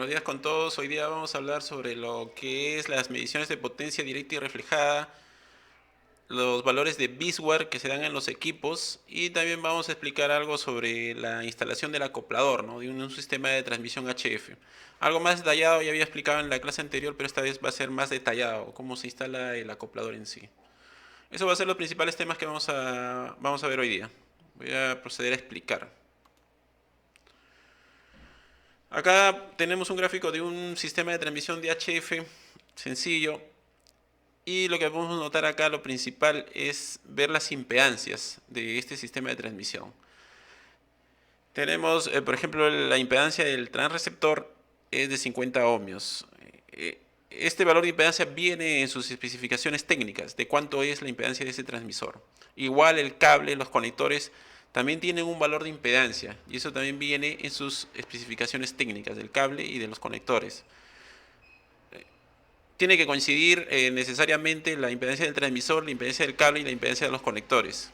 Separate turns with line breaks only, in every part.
Buenos días con todos. Hoy día vamos a hablar sobre lo que es las mediciones de potencia directa y reflejada, los valores de Bisware que se dan en los equipos y también vamos a explicar algo sobre la instalación del acoplador, ¿no? De un sistema de transmisión HF. Algo más detallado ya había explicado en la clase anterior, pero esta vez va a ser más detallado cómo se instala el acoplador en sí. Eso va a ser los principales temas que vamos a ver hoy día. Voy a proceder a explicar. Acá tenemos un gráfico de un sistema de transmisión de HF sencillo y lo que podemos notar acá, lo principal es ver las impedancias de este sistema de transmisión. Tenemos, por ejemplo, la impedancia del transreceptor es de 50 ohmios. Este valor de impedancia viene en sus especificaciones técnicas de cuánto es la impedancia de ese transmisor. Igual el cable, los conectores también tienen un valor de impedancia y eso también viene en sus especificaciones técnicas del cable y de los conectores. Tiene que coincidir necesariamente la impedancia del transmisor, la impedancia del cable y la impedancia de los conectores.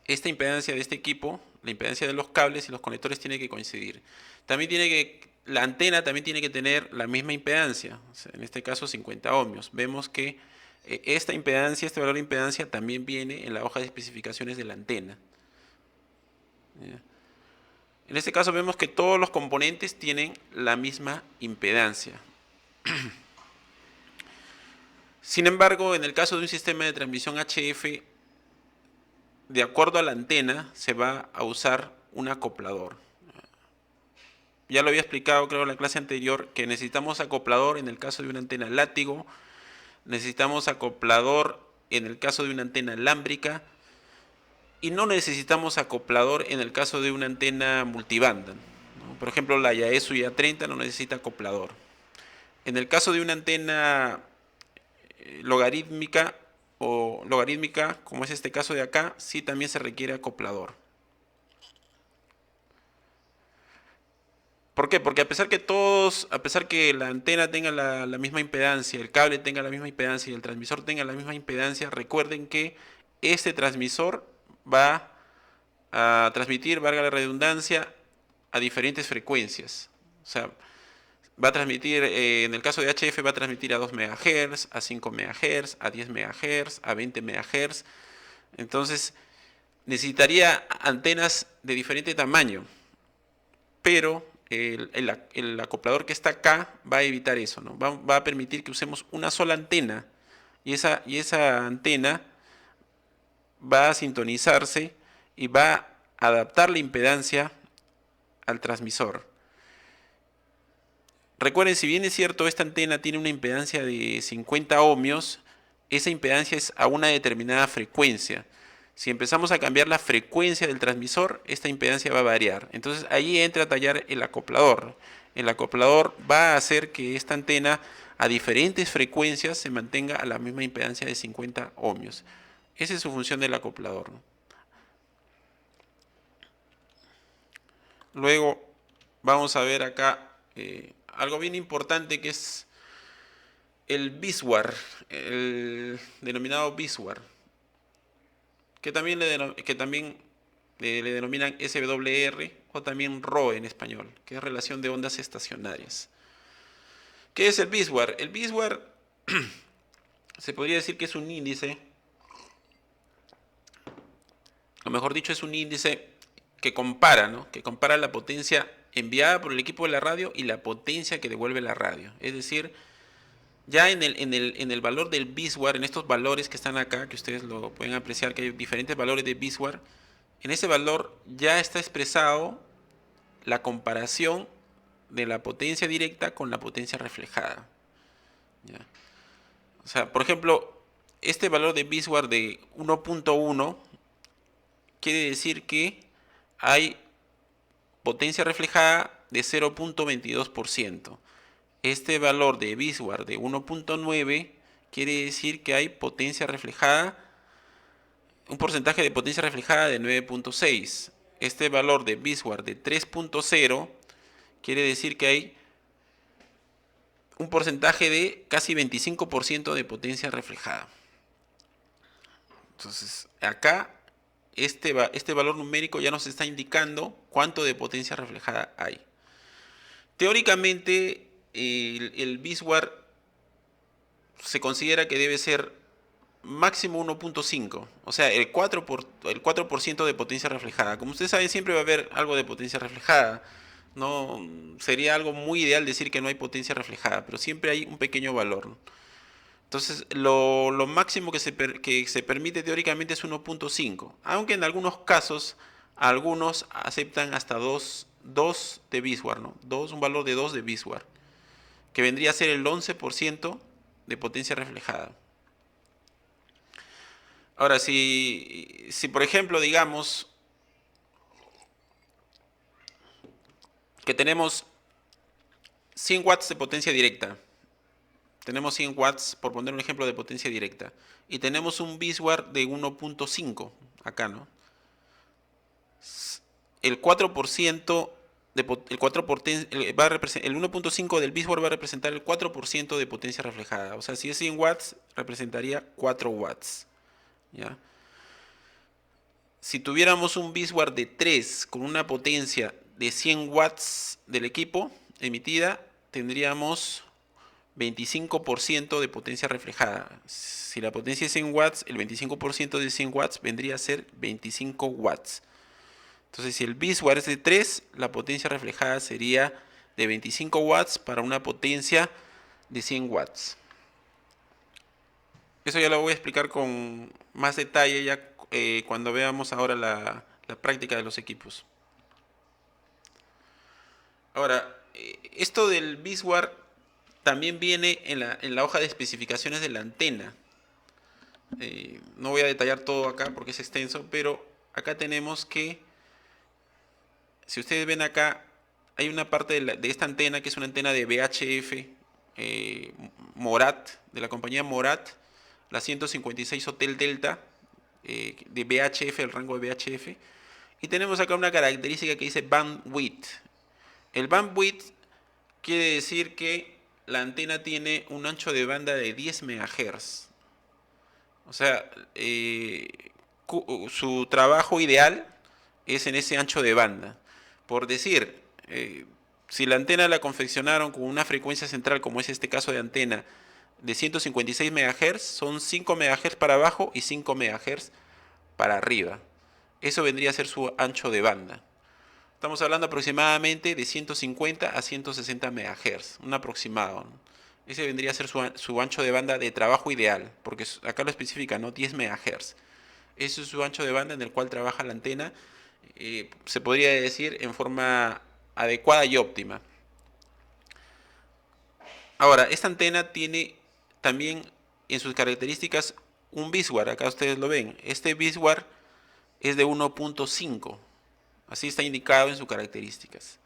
Esta impedancia de este equipo, la impedancia de los cables y los conectores tiene que coincidir. También la antena también tiene que tener la misma impedancia, o sea, en este caso 50 ohmios. Vemos que esta impedancia, este valor de impedancia también viene en la hoja de especificaciones de la antena. ¿Ya? En este caso vemos que todos los componentes tienen la misma impedancia. Sin embargo, en el caso de un sistema de transmisión HF, de acuerdo a la antena, se va a usar un acoplador. Ya lo había explicado, creo, en la clase anterior, que necesitamos acoplador en el caso de una antena látigo, necesitamos acoplador en el caso de una antena alámbrica y no necesitamos acoplador en el caso de una antena multibanda, ¿no? Por ejemplo, la Yaesu YA30 no necesita acoplador. En el caso de una antena logarítmica o logarítmica, como es este caso de acá, sí también se requiere acoplador. ¿Por qué? Porque a pesar que la antena tenga la misma impedancia, el cable tenga la misma impedancia y el transmisor tenga la misma impedancia, recuerden que este transmisor va a transmitir, valga la redundancia, a diferentes frecuencias. O sea, va a transmitir, en el caso de HF, va a transmitir a 2 MHz, a 5 MHz, a 10 MHz, a 20 MHz. Entonces, necesitaría antenas de diferente tamaño, pero el acoplador que está acá va a evitar eso, ¿no? Va a permitir que usemos una sola antena y esa antena va a sintonizarse y va a adaptar la impedancia al transmisor. Recuerden, si bien es cierto, esta antena tiene una impedancia de 50 ohmios, esa impedancia es a una determinada frecuencia. Si empezamos a cambiar la frecuencia del transmisor, esta impedancia va a variar. Entonces ahí entra a tallar el acoplador. El acoplador va a hacer que esta antena a diferentes frecuencias se mantenga a la misma impedancia de 50 ohmios. Esa es su función del acoplador. Luego vamos a ver acá algo bien importante que es el Biswar, el denominado Biswar, que también le denominan SWR o también ROE en español, que es relación de ondas estacionarias. ¿Qué es el Biswar? El Biswar se podría decir que es un índice, o mejor dicho, es un índice que compara, ¿no? Que compara la potencia enviada por el equipo de la radio y la potencia que devuelve la radio. Es decir, ya en el valor del Biswar, en estos valores que están acá, que ustedes lo pueden apreciar, que hay diferentes valores de Biswar, en ese valor ya está expresado la comparación de la potencia directa con la potencia reflejada. ¿Ya? O sea, por ejemplo, este valor de Biswar de 1.1 quiere decir que hay potencia reflejada de 0.22%. Este valor de Biswar de 1.9 quiere decir que hay potencia reflejada, un porcentaje de potencia reflejada de 9.6. Este valor de Biswar de 3.0 quiere decir que hay un porcentaje de casi 25% de potencia reflejada. Entonces, acá este valor numérico ya nos está indicando cuánto de potencia reflejada hay. Teóricamente, el biswar se considera que debe ser máximo 1.5, o sea, el 4% de potencia reflejada. Como ustedes saben, siempre va a haber algo de potencia reflejada. No sería algo muy ideal decir que no hay potencia reflejada, pero siempre hay un pequeño valor, ¿no? Entonces, lo máximo que se permite teóricamente es 1.5, aunque en algunos casos, algunos aceptan hasta 2 de biswar, ¿no? Un valor de 2 de biswar, que vendría a ser el 11% de potencia reflejada. Ahora, si por ejemplo, digamos que tenemos 100 watts de potencia directa, tenemos 100 watts, por poner un ejemplo de potencia directa, y tenemos un biswar de 1.5, acá, ¿no? El 4% el 1.5 del biswar va a representar el 4% de potencia reflejada. O sea, si es 100 watts, representaría 4 watts. ¿Ya? Si tuviéramos un biswar de 3 con una potencia de 100 watts del equipo emitida, tendríamos 25% de potencia reflejada. Si la potencia es 100 watts, el 25% de 100 watts vendría a ser 25 watts. Entonces, si el biswar es de 3, la potencia reflejada sería de 25 watts para una potencia de 100 watts. Eso ya lo voy a explicar con más detalle ya cuando veamos ahora la práctica de los equipos. Ahora, esto del biswar también viene en la hoja de especificaciones de la antena. No voy a detallar todo acá porque es extenso, pero acá tenemos que, si ustedes ven acá, hay una parte de esta antena que es una antena de VHF Morat, de la compañía Morat, la 156 Hotel Delta, de VHF, el rango de VHF. Y tenemos acá una característica que dice bandwidth. El bandwidth quiere decir que la antena tiene un ancho de banda de 10 MHz. O sea, su trabajo ideal es en ese ancho de banda. Por decir, si la antena la confeccionaron con una frecuencia central, como es este caso de antena, de 156 MHz, son 5 MHz para abajo y 5 MHz para arriba. Eso vendría a ser su ancho de banda. Estamos hablando aproximadamente de 150 a 160 MHz, un aproximado, ¿no? Ese vendría a ser su ancho de banda de trabajo ideal, porque acá lo especifica, ¿no? 10 MHz. Ese es su ancho de banda en el cual trabaja la antena, se podría decir en forma adecuada y óptima. Ahora, esta antena tiene también en sus características un biswar, acá ustedes lo ven. Este biswar es de 1.5, así está indicado en sus características.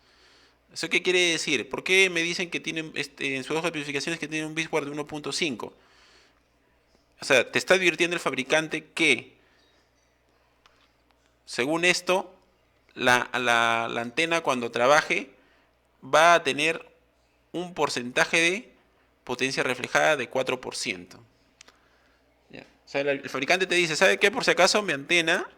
¿Eso qué quiere decir? ¿Por qué me dicen que tienen en su hoja de especificaciones que tiene un biswar de 1.5? O sea, te está advirtiendo el fabricante que, según esto, la antena cuando trabaje va a tener un porcentaje de potencia reflejada de 4%. ¿Ya? O sea, el fabricante te dice, ¿sabe qué? Por si acaso mi antena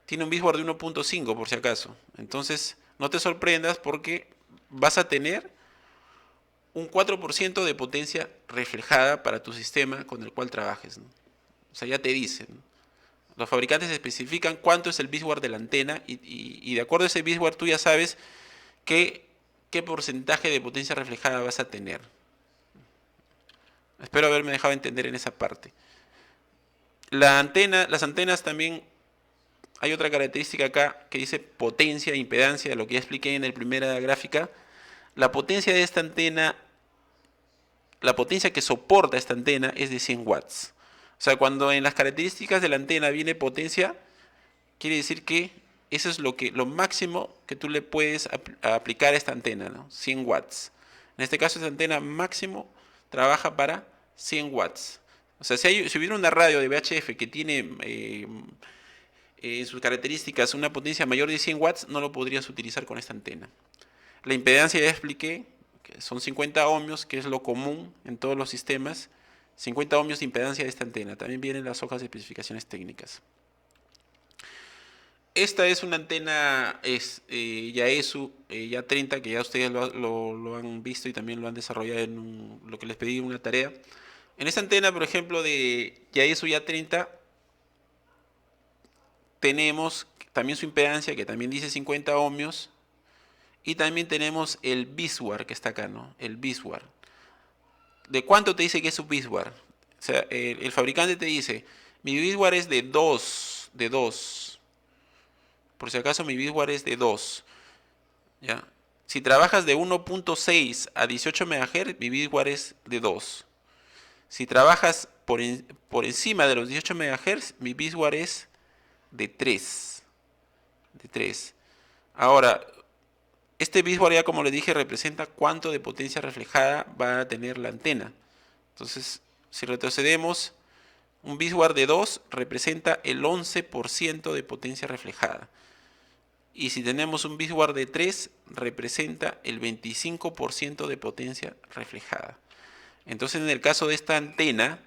tiene un biswar de 1.5 por si acaso. Entonces, no te sorprendas porque vas a tener un 4% de potencia reflejada para tu sistema con el cual trabajes, ¿no? O sea, ya te dicen. Los fabricantes especifican cuánto es el biswar de la antena y de acuerdo a ese biswar tú ya sabes qué porcentaje de potencia reflejada vas a tener. Espero haberme dejado entender en esa parte. Las antenas también, hay otra característica acá que dice potencia e impedancia, lo que ya expliqué en la primera gráfica. La potencia de esta antena, la potencia que soporta esta antena es de 100 watts. O sea, cuando en las características de la antena viene potencia, quiere decir que eso es lo máximo que tú le puedes aplicar a esta antena, ¿no? 100 watts. En este caso, esta antena máximo trabaja para 100 watts. O sea, si hubiera una radio de VHF que tiene en sus características una potencia mayor de 100 watts, no lo podrías utilizar con esta antena. La impedancia ya expliqué, que son 50 ohmios, que es lo común en todos los sistemas. 50 ohmios de impedancia de esta antena. También vienen las hojas de especificaciones técnicas. Esta es una antena Yaesu ya 30 que ya ustedes lo han visto y también lo han desarrollado en lo que les pedí una tarea. En esta antena, por ejemplo, de Yaesu ya 30 tenemos también su impedancia, que también dice 50 ohmios, y también tenemos el biswar que está acá, ¿no? El biswar. ¿De cuánto te dice que es su biswar? O sea, el fabricante te dice, mi biswar es de 2. Por si acaso mi biswar es de 2. ¿Ya? Si trabajas de 1.6 a 18 MHz, mi biswar es de 2. Si trabajas por encima de los 18 MHz, mi biswar es de 3. De 3. Ahora, este biswar ya como le dije representa cuánto de potencia reflejada va a tener la antena. Entonces, si retrocedemos, un biswar de 2 representa el 11% de potencia reflejada. Y si tenemos un biswar de 3, representa el 25% de potencia reflejada. Entonces, en el caso de esta antena,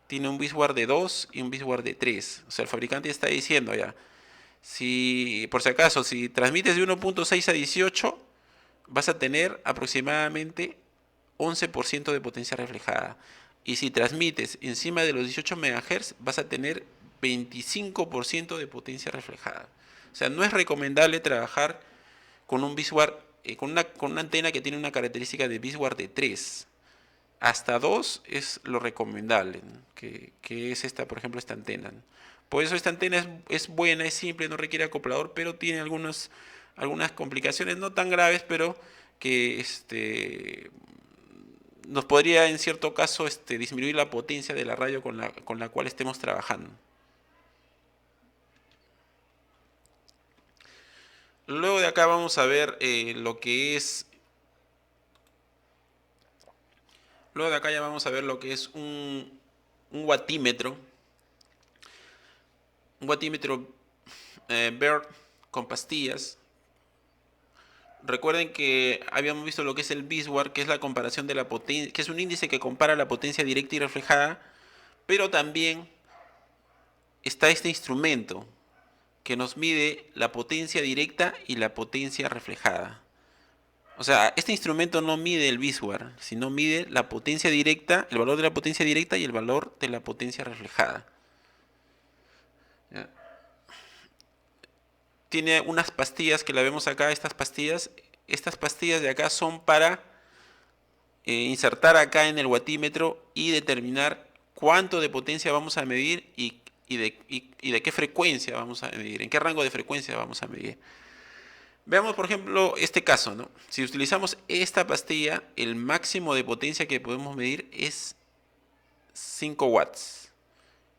tiene un biswar de 2 y un biswar de 3. O sea, el fabricante está diciendo ya, si por si acaso, si transmites de 1.6 a 18, vas a tener aproximadamente 11% de potencia reflejada. Y si transmites encima de los 18 MHz, vas a tener 25% de potencia reflejada. O sea, no es recomendable trabajar con un biswar, con una antena que tiene una característica de biswar de 3. Hasta 2 es lo recomendable, ¿no? que es esta, por ejemplo, esta antena, ¿no? Por eso esta antena es buena, es simple, no requiere acoplador, pero tiene algunas complicaciones no tan graves, pero que nos podría en cierto caso disminuir la potencia de la radio con la cual estemos trabajando. Luego de acá vamos a ver lo que es. Luego de acá ya vamos a ver lo que es un watímetro. Un watímetro Baird con pastillas. Recuerden que habíamos visto lo que es el biswar, que es la comparación de la potencia, que es un índice que compara la potencia directa y reflejada, pero también está este instrumento que nos mide la potencia directa y la potencia reflejada. O sea, este instrumento no mide el biswar, sino mide la potencia directa, el valor de la potencia directa y el valor de la potencia reflejada. ¿Ya? Tiene unas pastillas que la vemos acá, estas pastillas de acá son para insertar acá en el watímetro y determinar cuánto de potencia vamos a medir y de qué frecuencia vamos a medir, en qué rango de frecuencia vamos a medir. Veamos, por ejemplo, este caso, ¿no? Si utilizamos esta pastilla, el máximo de potencia que podemos medir es 5 watts.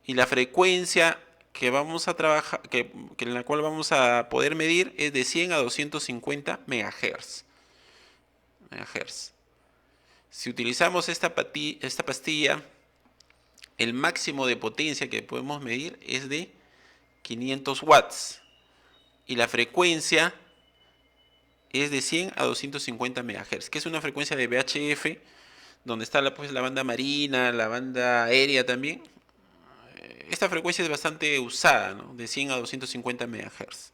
Y la frecuencia que vamos a trabajar, en la cual vamos a poder medir es de 100 a 250 MHz. Si utilizamos esta pastilla, el máximo de potencia que podemos medir es de 500 watts. Y la frecuencia es de 100 a 250 MHz, que es una frecuencia de VHF, donde está la banda marina, la banda aérea también. Esta frecuencia es bastante usada, ¿no? De 100 a 250 MHz.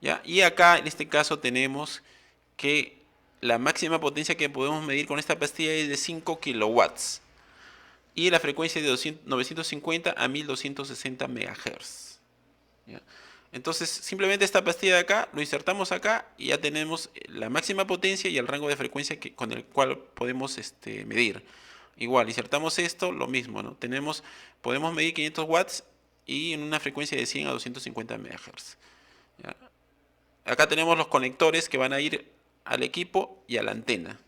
¿Ya? Y acá, en este caso, tenemos que la máxima potencia que podemos medir con esta pastilla es de 5 kilowatts. Y la frecuencia es de 950 a 1260 MHz. ¿Ya? Entonces, simplemente esta pastilla de acá, lo insertamos acá y ya tenemos la máxima potencia y el rango de frecuencia con el cual podemos medir. Igual, insertamos esto, lo mismo, ¿no? Podemos medir 500 watts y en una frecuencia de 100 a 250 MHz. ¿Ya? Acá tenemos los conectores que van a ir al equipo y a la antena.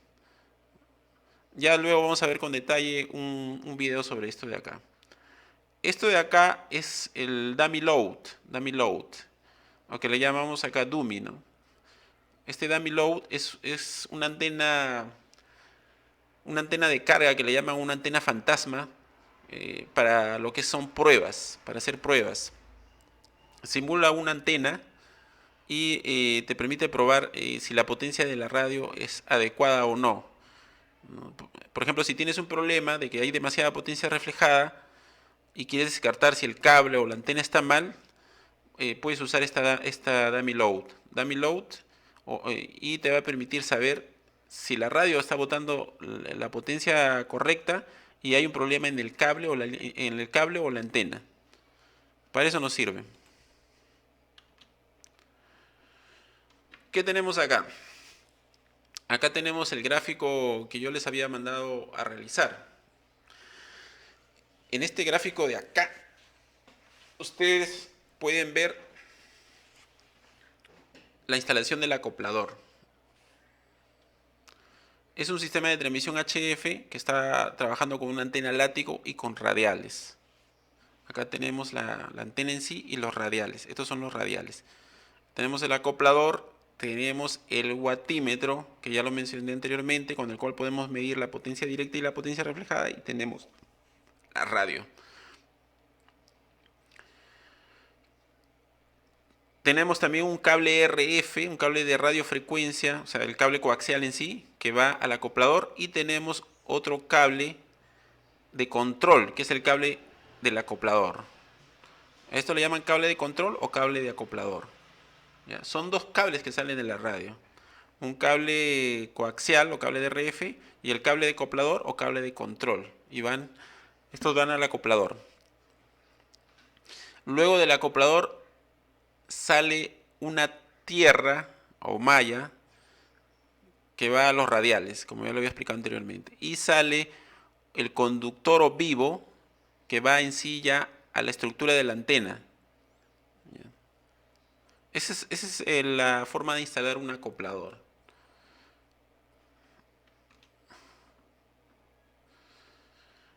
Ya luego vamos a ver con detalle un video sobre esto de acá. Esto de acá es el dummy load, o que le llamamos acá dummy, ¿no? Este dummy load es una antena de carga que le llaman una antena fantasma para lo que son pruebas, para hacer pruebas. Simula una antena y te permite probar si la potencia de la radio es adecuada o no. Por ejemplo, si tienes un problema de que hay demasiada potencia reflejada y quieres descartar si el cable o la antena está mal, puedes usar esta dummy load. Dummy load y te va a permitir saber si la radio está botando la potencia correcta y hay un problema en el cable o la antena. Para eso nos sirve. ¿Qué tenemos acá? Acá tenemos el gráfico que yo les había mandado a realizar. En este gráfico de acá, ustedes pueden ver la instalación del acoplador. Es un sistema de transmisión HF que está trabajando con una antena látigo y con radiales. Acá tenemos la antena en sí y los radiales. Estos son los radiales. Tenemos el acoplador, tenemos el watímetro, que ya lo mencioné anteriormente, con el cual podemos medir la potencia directa y la potencia reflejada, y tenemos la radio. Tenemos también un cable RF, un cable de radiofrecuencia, o sea, el cable coaxial en sí, que va al acoplador, y tenemos otro cable de control, que es el cable del acoplador. A esto le llaman cable de control o cable de acoplador. ¿Ya? Son dos cables que salen de la radio. Un cable coaxial o cable de RF y el cable de acoplador o cable de control. Estos van al acoplador. Luego del acoplador sale una tierra o malla que va a los radiales, como ya lo había explicado anteriormente. Y sale el conductor o vivo que va en sí ya a la estructura de la antena. Esa es la forma de instalar un acoplador.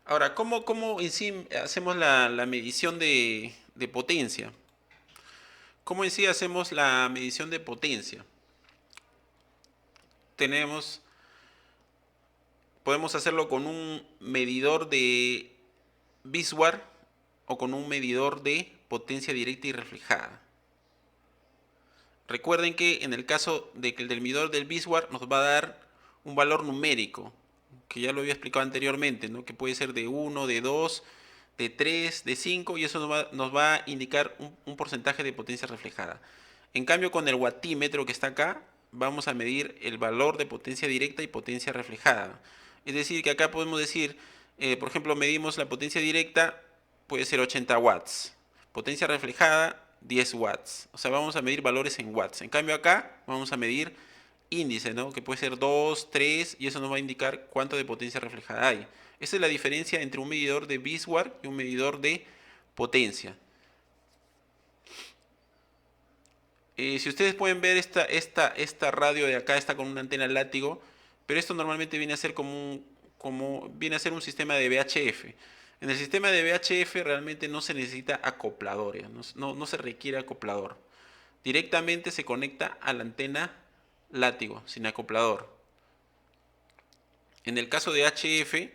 Ahora, ¿cómo en sí hacemos la medición de potencia? ¿Cómo en sí hacemos la medición de potencia? Podemos hacerlo con un medidor de VISWAR o con un medidor de potencia directa y reflejada. Recuerden que en el caso del medidor del VISWAR nos va a dar un valor numérico, que ya lo había explicado anteriormente, ¿no? Que puede ser de 1, de 2, de 3, de 5, y eso nos va a indicar un porcentaje de potencia reflejada. En cambio, con el watímetro que está acá, vamos a medir el valor de potencia directa y potencia reflejada. Es decir, que acá podemos decir, por ejemplo, medimos la potencia directa, puede ser 80 watts. Potencia reflejada, 10 watts. O sea, vamos a medir valores en watts. En cambio acá vamos a medir índice, ¿no? Que puede ser 2, 3, y eso nos va a indicar cuánto de potencia reflejada hay. Esa es la diferencia entre un medidor de VISWAR y un medidor de potencia. Si ustedes pueden ver esta radio de acá está con una antena látigo, pero esto normalmente viene a ser viene a ser un sistema de VHF. En el sistema de VHF realmente no se necesita acoplador, no se requiere acoplador. Directamente se conecta a la antena látigo, sin acoplador. En el caso de HF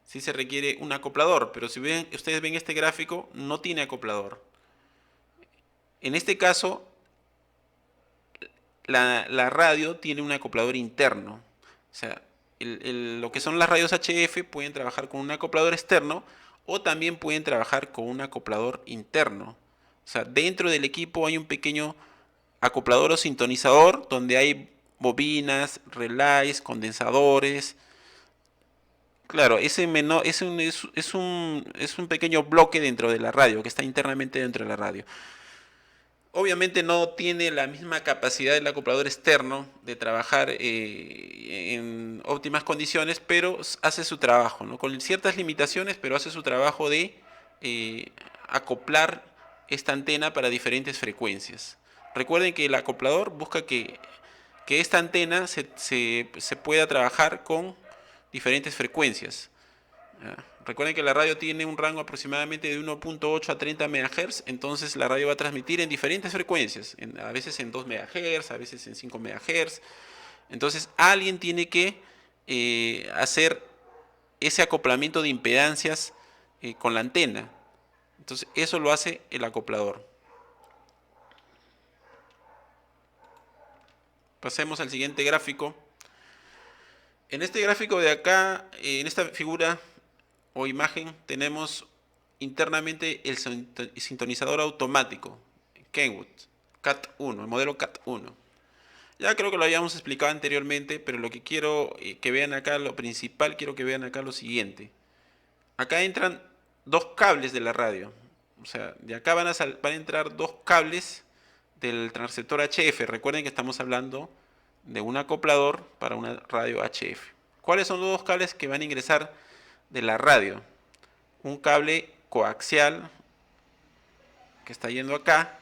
sí se requiere un acoplador, pero si ustedes ven este gráfico, no tiene acoplador. En este caso, la radio tiene un acoplador interno. O sea, lo que son las radios HF pueden trabajar con un acoplador externo o también pueden trabajar con un acoplador interno. O sea, dentro del equipo hay un pequeño acoplador o sintonizador donde hay bobinas, relays, condensadores. Claro, ese menor es un pequeño bloque dentro de la radio, que está internamente dentro de la radio. Obviamente no tiene la misma capacidad del acoplador externo de trabajar en óptimas condiciones, pero hace su trabajo, ¿no? Con ciertas limitaciones, pero hace su trabajo de acoplar esta antena para diferentes frecuencias. Recuerden que el acoplador busca que esta antena se pueda trabajar con diferentes frecuencias. Recuerden que la radio tiene un rango aproximadamente de 1.8 a 30 MHz, entonces la radio va a transmitir en diferentes frecuencias, a veces en 2 MHz, a veces en 5 MHz. Entonces alguien tiene que hacer ese acoplamiento de impedancias con la antena. Entonces eso lo hace el acoplador. Pasemos al siguiente gráfico. En este gráfico de acá, en esta figura o imagen, tenemos internamente el sintonizador automático, Kenwood Cat1, el modelo Cat1. Ya creo que lo habíamos explicado anteriormente, pero lo que quiero que vean acá, lo principal, quiero que vean acá lo siguiente. Acá entran dos cables de la radio. O sea, de acá van a entrar dos cables del transceptor HF. Recuerden que estamos hablando de un acoplador para una radio HF. ¿Cuáles son los dos cables que van a ingresar de la radio? Un cable coaxial que está yendo acá,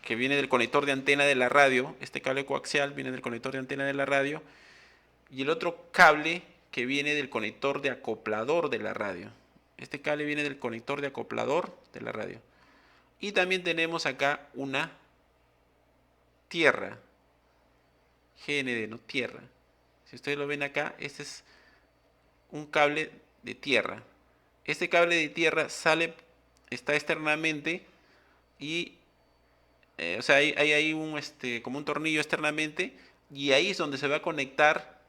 que viene del conector de antena de la radio. Este cable coaxial viene del conector de antena de la radio. Y el otro cable que viene del conector de acoplador de la radio. Este cable viene del conector de acoplador de la radio. Y también tenemos acá una tierra. GND, no tierra. Si ustedes lo ven acá, este es un cable de tierra. Este cable de tierra está externamente y o sea, hay un como un tornillo externamente, y ahí es donde se va a conectar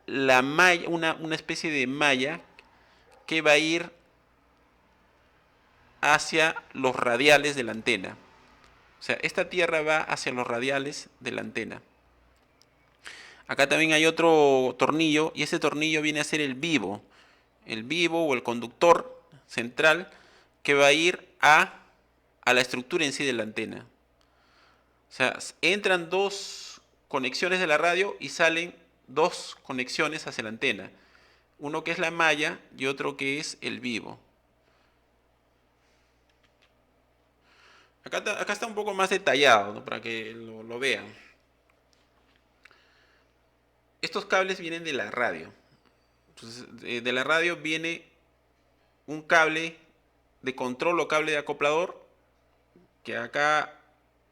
la malla, una especie de malla que va a ir hacia los radiales de la antena. O sea, esta tierra va hacia los radiales de la antena. Acá también hay otro tornillo, y ese tornillo viene a ser el vivo o el conductor central, que va a ir a la estructura en sí de la antena. O sea, entran dos conexiones de la radio y salen dos conexiones hacia la antena. Uno que es la malla y otro que es el vivo. Acá está un poco más detallado, ¿no? Para que lo vean. Estos cables vienen de la radio. Entonces, de la radio viene un cable de control o cable de acoplador, que acá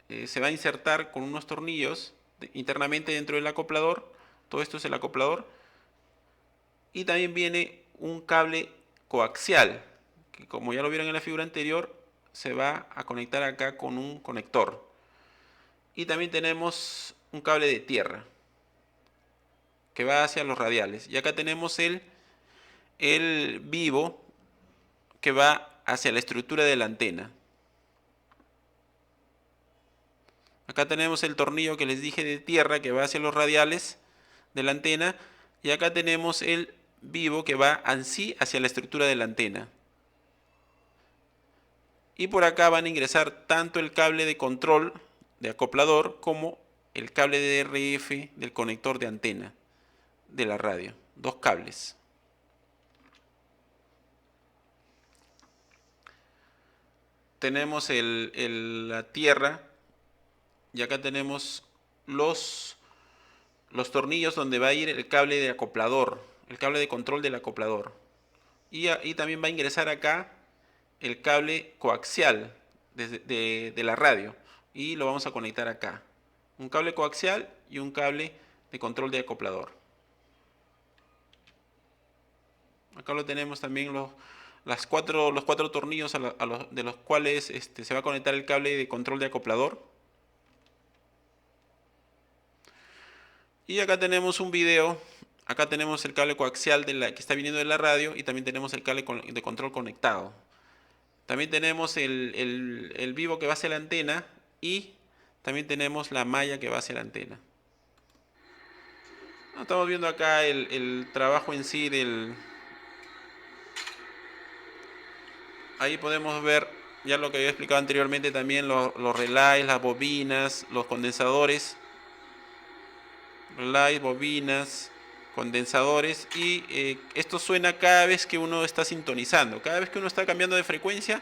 se va a insertar con unos tornillos internamente dentro del acoplador. Todo esto es el acoplador. Y también viene un cable coaxial, que como ya lo vieron en la figura anterior, se va a conectar acá con un conector. Y también tenemos un cable de tierra que va hacia los radiales. Y acá tenemos el vivo que va hacia la estructura de la antena. Acá tenemos el tornillo que les dije de tierra que va hacia los radiales de la antena. Y acá tenemos el vivo que va así hacia la estructura de la antena. Y por acá van a ingresar tanto el cable de control de acoplador como el cable de RF del conector de antena de la radio. Dos cables. Tenemos la tierra, y acá tenemos los tornillos donde va a ir el cable de acoplador, el cable de control del acoplador. Y también va a ingresar acá el cable coaxial de la radio, y lo vamos a conectar acá. Un cable coaxial y un cable de control de acoplador. Acá lo tenemos también los cuatro tornillos de los cuales se va a conectar el cable de control de acoplador. Y acá tenemos un video. Acá tenemos el cable coaxial que está viniendo de la radio, y también tenemos el cable de control conectado. También tenemos el vivo que va hacia la antena, y también tenemos la malla que va hacia la antena. Estamos viendo acá el trabajo en sí Ahí podemos ver ya lo que había explicado anteriormente también, los relays, las bobinas, los condensadores. Relays, bobinas, condensadores, y esto suena cada vez que uno está sintonizando. Cada vez que uno está cambiando de frecuencia,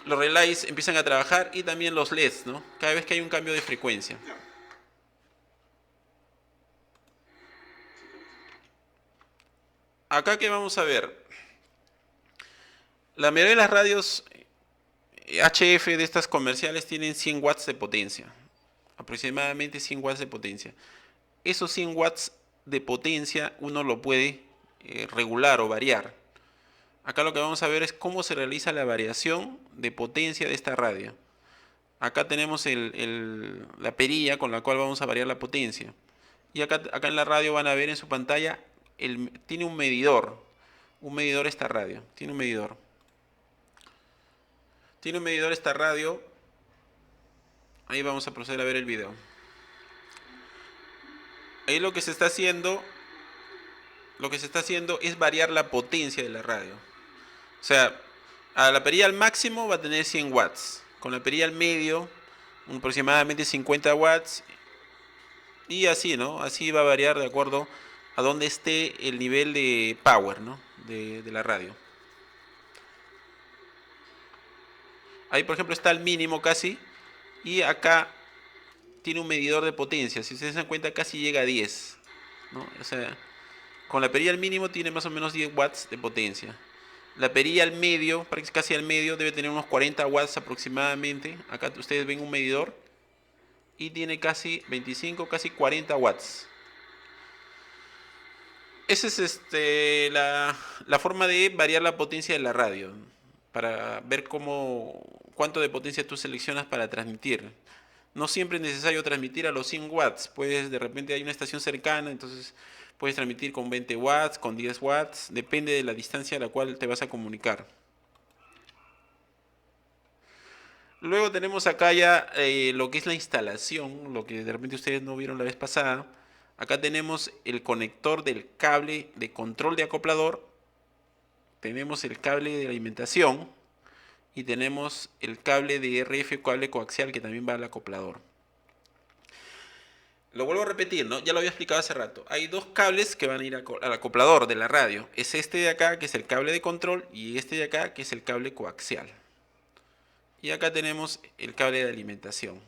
los relays empiezan a trabajar, y también los LEDs, ¿no? Cada vez que hay un cambio de frecuencia. Acá que vamos a ver, la mayoría de las radios HF de estas comerciales tienen 100 watts de potencia, aproximadamente 100 watts de potencia. Esos 100 watts de potencia uno lo puede regular o variar. Acá lo que vamos a ver es cómo se realiza la variación de potencia de esta radio. Acá tenemos la perilla con la cual vamos a variar la potencia. Y acá en la radio van a ver en su pantalla, tiene un medidor esta radio, tiene un medidor. Tiene un medidor esta radio. Ahí vamos a proceder a ver el video. Ahí lo que se está haciendo es variar la potencia de la radio. O sea, a la perilla al máximo va a tener 100 watts. Con la perilla al medio, aproximadamente 50 watts. Y así, ¿no? Así va a variar de acuerdo a dónde esté el nivel de power, ¿no? De la radio. Ahí, por ejemplo, está al mínimo casi. Y acá tiene un medidor de potencia. Si ustedes se dan cuenta, casi llega a 10, ¿no? O sea, con la perilla al mínimo tiene más o menos 10 watts de potencia. La perilla al medio, casi al medio, debe tener unos 40 watts aproximadamente. Acá ustedes ven un medidor y tiene casi 25, casi 40 watts. Esa es la forma de variar la potencia de la radio, para ver cuánto de potencia tú seleccionas para transmitir. No siempre es necesario transmitir a los 100 watts, puedes, de repente hay una estación cercana, entonces puedes transmitir con 20 watts, con 10 watts, depende de la distancia a la cual te vas a comunicar. Luego tenemos acá ya lo que es la instalación, lo que de repente ustedes no vieron la vez pasada. Acá tenemos el conector del cable de control de acoplador, tenemos el cable de alimentación y tenemos el cable de RF, cable coaxial, que también va al acoplador. Lo vuelvo a repetir, ¿no? Ya lo había explicado hace rato. Hay dos cables que van a ir al acoplador de la radio. Es este de acá, que es el cable de control, y este de acá, que es el cable coaxial. Y acá tenemos el cable de alimentación.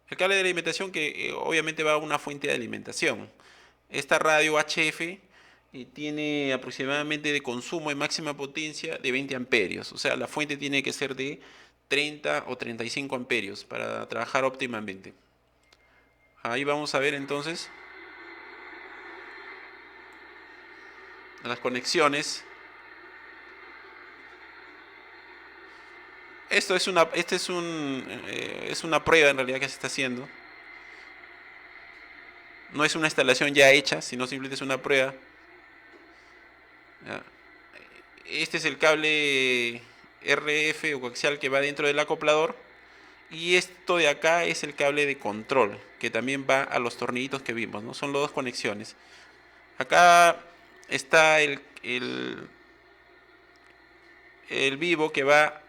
El cable de alimentación que obviamente va a una fuente de alimentación. Esta radio HF tiene aproximadamente de consumo en máxima potencia de 20 amperios. O sea, la fuente tiene que ser de 30 o 35 amperios para trabajar óptimamente. Ahí vamos a ver entonces las conexiones. Esto es una prueba en realidad que se está haciendo. No es una instalación ya hecha, sino simplemente es una prueba. Este es el cable RF o coaxial que va dentro del acoplador. Y esto de acá es el cable de control, que también va a los tornillitos que vimos, ¿no? Son las dos conexiones. Acá está el vivo que va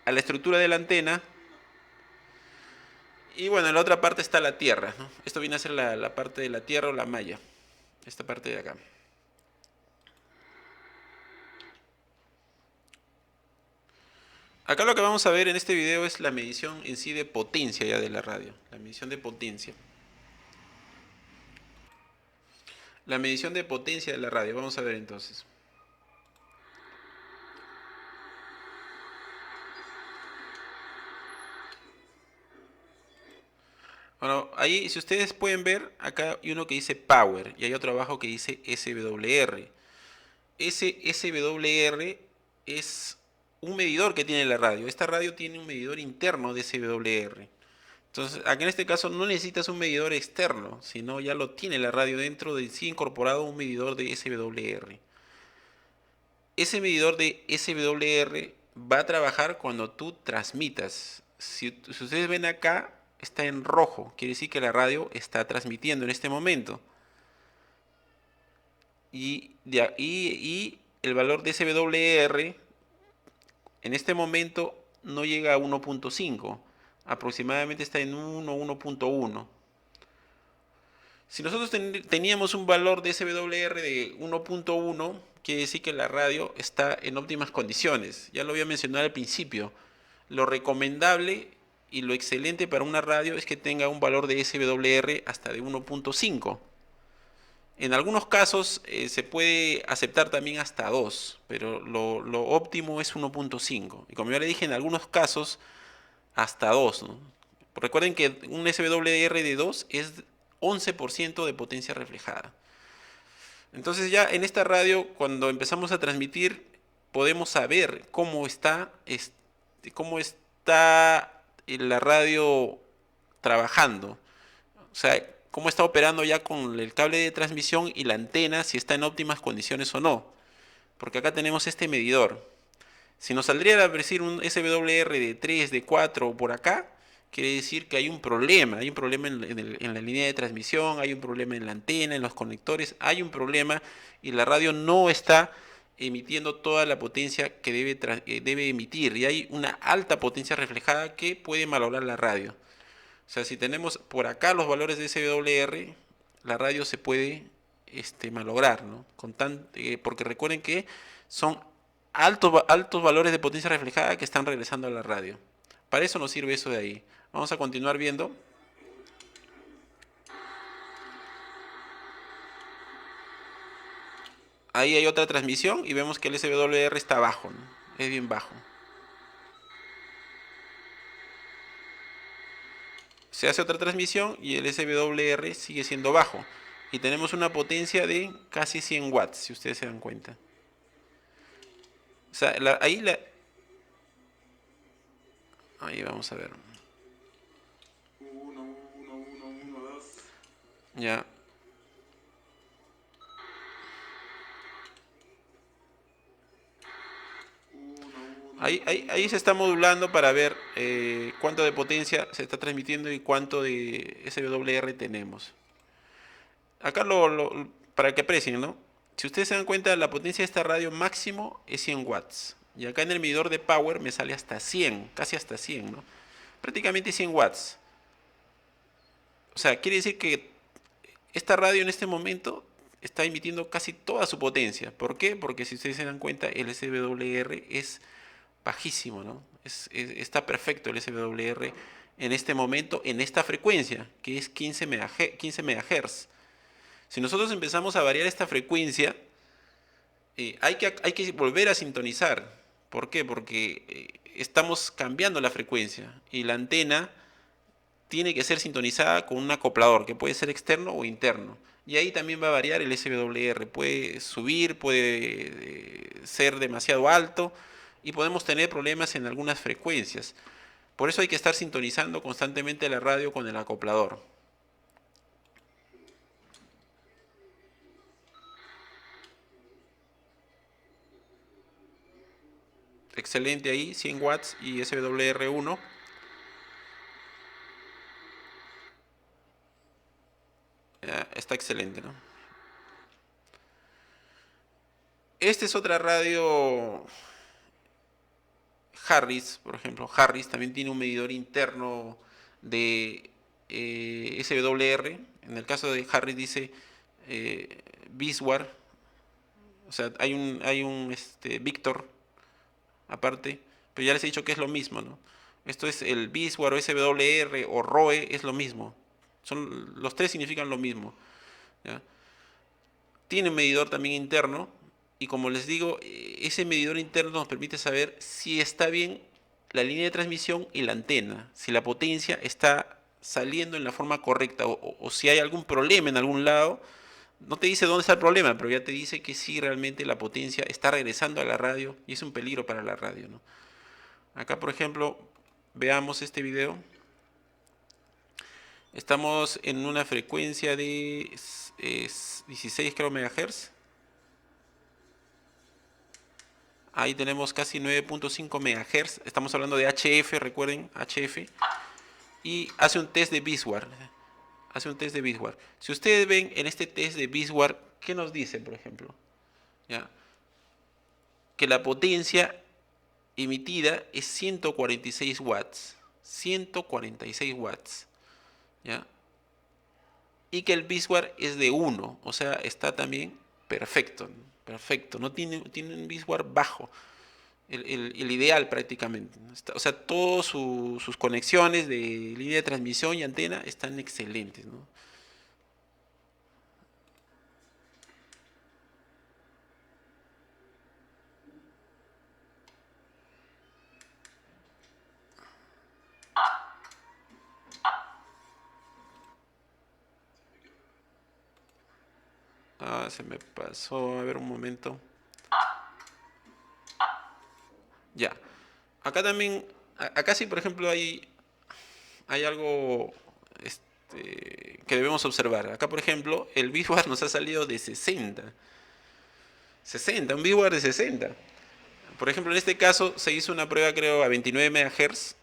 a la estructura de la antena. Y bueno, en la otra parte está la tierra, ¿no? Esto viene a ser la parte de la tierra o la malla. Esta parte de acá. Acá lo que vamos a ver en este video es la medición en sí de potencia ya de la radio. La medición de potencia. La medición de potencia de la radio. Vamos a ver entonces. Bueno, ahí si ustedes pueden ver, acá hay uno que dice Power y hay otro abajo que dice SWR. Ese SWR es un medidor que tiene la radio. Esta radio tiene un medidor interno de SWR. Entonces, aquí en este caso no necesitas un medidor externo, sino ya lo tiene la radio dentro de sí incorporado un medidor de SWR. Ese medidor de SWR va a trabajar cuando tú transmitas. Si ustedes ven acá, está en rojo, quiere decir que la radio está transmitiendo en este momento. Y el valor de SWR en este momento no llega a 1.5, aproximadamente está en 1.1. Si nosotros teníamos un valor de SWR de 1.1, quiere decir que la radio está en óptimas condiciones. Ya lo había mencionado al principio. Lo recomendable y lo excelente para una radio es que tenga un valor de SWR hasta de 1.5. En algunos casos se puede aceptar también hasta 2, pero lo óptimo es 1.5. Y como ya le dije, en algunos casos hasta 2, ¿no? Recuerden que un SWR de 2 es 11% de potencia reflejada. Entonces ya en esta radio, cuando empezamos a transmitir, podemos saber cómo está la radio trabajando. O sea, cómo está operando ya con el cable de transmisión y la antena, si está en óptimas condiciones o no. Porque acá tenemos este medidor. Si nos saldría a decir un SWR de 3, de 4 o por acá, quiere decir que hay un problema en la línea de transmisión, hay un problema en la antena, en los conectores, hay un problema y la radio no está emitiendo toda la potencia que debe emitir y hay una alta potencia reflejada que puede malograr la radio. O sea, si tenemos por acá los valores de SWR, la radio se puede malograr, ¿no? Porque recuerden que son altos valores de potencia reflejada que están regresando a la radio. Para eso nos sirve eso de ahí. Vamos a continuar viendo. Ahí hay otra transmisión y vemos que el SWR está bajo, ¿no? Es bien bajo. Se hace otra transmisión y el SWR sigue siendo bajo. Y tenemos una potencia de casi 100 watts, si ustedes se dan cuenta. O sea, ahí vamos a ver. Ya. Ahí se está modulando para ver cuánto de potencia se está transmitiendo y cuánto de SWR tenemos. Acá para que aprecien, ¿no? Si ustedes se dan cuenta, la potencia de esta radio máximo es 100 watts. Y acá en el medidor de power me sale hasta 100, casi hasta 100, ¿no? Prácticamente 100 watts. O sea, quiere decir que esta radio en este momento está emitiendo casi toda su potencia. ¿Por qué? Porque si ustedes se dan cuenta, el SWR es bajísimo, ¿no? Está perfecto el SWR en este momento, en esta frecuencia, que es 15 MHz. Si nosotros empezamos a variar esta frecuencia, hay que volver a sintonizar. ¿Por qué? Porque estamos cambiando la frecuencia y la antena tiene que ser sintonizada con un acoplador, que puede ser externo o interno. Y ahí también va a variar el SWR. Puede subir, puede ser demasiado alto y podemos tener problemas en algunas frecuencias. Por eso hay que estar sintonizando constantemente la radio con el acoplador. Excelente ahí, 100 watts y SWR1. Está excelente, ¿no? Esta es otra radio Harris, por ejemplo. Harris también tiene un medidor interno de SWR. En el caso de Harris dice Biswar. O sea, hay un Victor aparte. Pero ya les he dicho que es lo mismo, ¿no? Esto es el Biswar o SWR o ROE, es lo mismo. Los tres significan lo mismo, ¿ya? Tiene un medidor también interno y como les digo, ese medidor interno nos permite saber si está bien la línea de transmisión y la antena, si la potencia está saliendo en la forma correcta o si hay algún problema en algún lado. No te dice dónde está el problema, pero ya te dice que sí realmente la potencia está regresando a la radio y es un peligro para la radio, ¿no? Acá, por ejemplo, veamos este video. Estamos en una frecuencia de 16 creo MHz. Ahí tenemos casi 9.5 MHz. Estamos hablando de HF, recuerden, HF. Y hace un test de Biswar. Hace un test de Biswar. Si ustedes ven en este test de Biswar, ¿qué nos dice, por ejemplo? ¿Ya? Que la potencia emitida es 146 watts. 146 watts. ¿Ya? Y que el Biswar es de 1. O sea, está también perfecto. Perfecto. No tiene un Biswar bajo. El ideal prácticamente. O sea, todas sus conexiones de línea de transmisión y antena están excelentes, ¿no? Se me pasó. A ver un momento. Ya. Acá también, acá sí, por ejemplo, hay algo que debemos observar. Acá, por ejemplo, el Biswar nos ha salido de 60. 60, un Biswar de 60. Por ejemplo, en este caso se hizo una prueba, creo, a 29 MHz,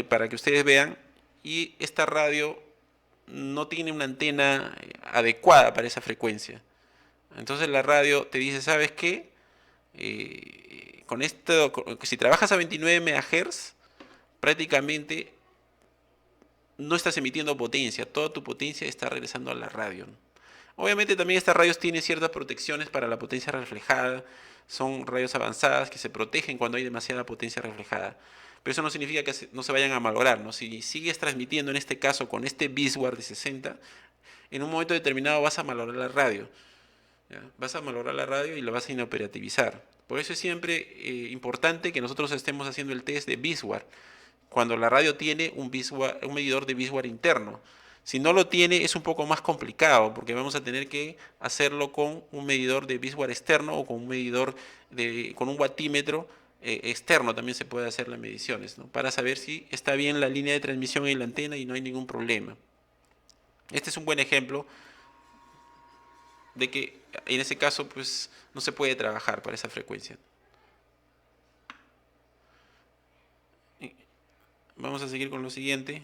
para que ustedes vean, y esta radio no tiene una antena adecuada para esa frecuencia. Entonces la radio te dice, ¿sabes qué? Con esto, si trabajas a 29 MHz, prácticamente no estás emitiendo potencia, toda tu potencia está regresando a la radio. Obviamente también estas radios tienen ciertas protecciones para la potencia reflejada, son radios avanzadas que se protegen cuando hay demasiada potencia reflejada. Pero eso no significa que no se vayan a malograr, ¿no? Si sigues transmitiendo en este caso con este Biswar de 60, en un momento determinado vas a malograr la radio. ¿Ya? Vas a malograr la radio y la vas a inoperativizar. Por eso es siempre importante que nosotros estemos haciendo el test de Biswar cuando la radio tiene un medidor de Biswar interno. Si no lo tiene es un poco más complicado porque vamos a tener que hacerlo con un medidor de Biswar externo o con un medidor con un wattímetro externo también se puede hacer las mediciones, ¿no? Para saber si está bien la línea de transmisión en la antena y no hay ningún problema. Este es un buen ejemplo de que en ese caso pues no se puede trabajar para esa frecuencia. Vamos a seguir con lo siguiente.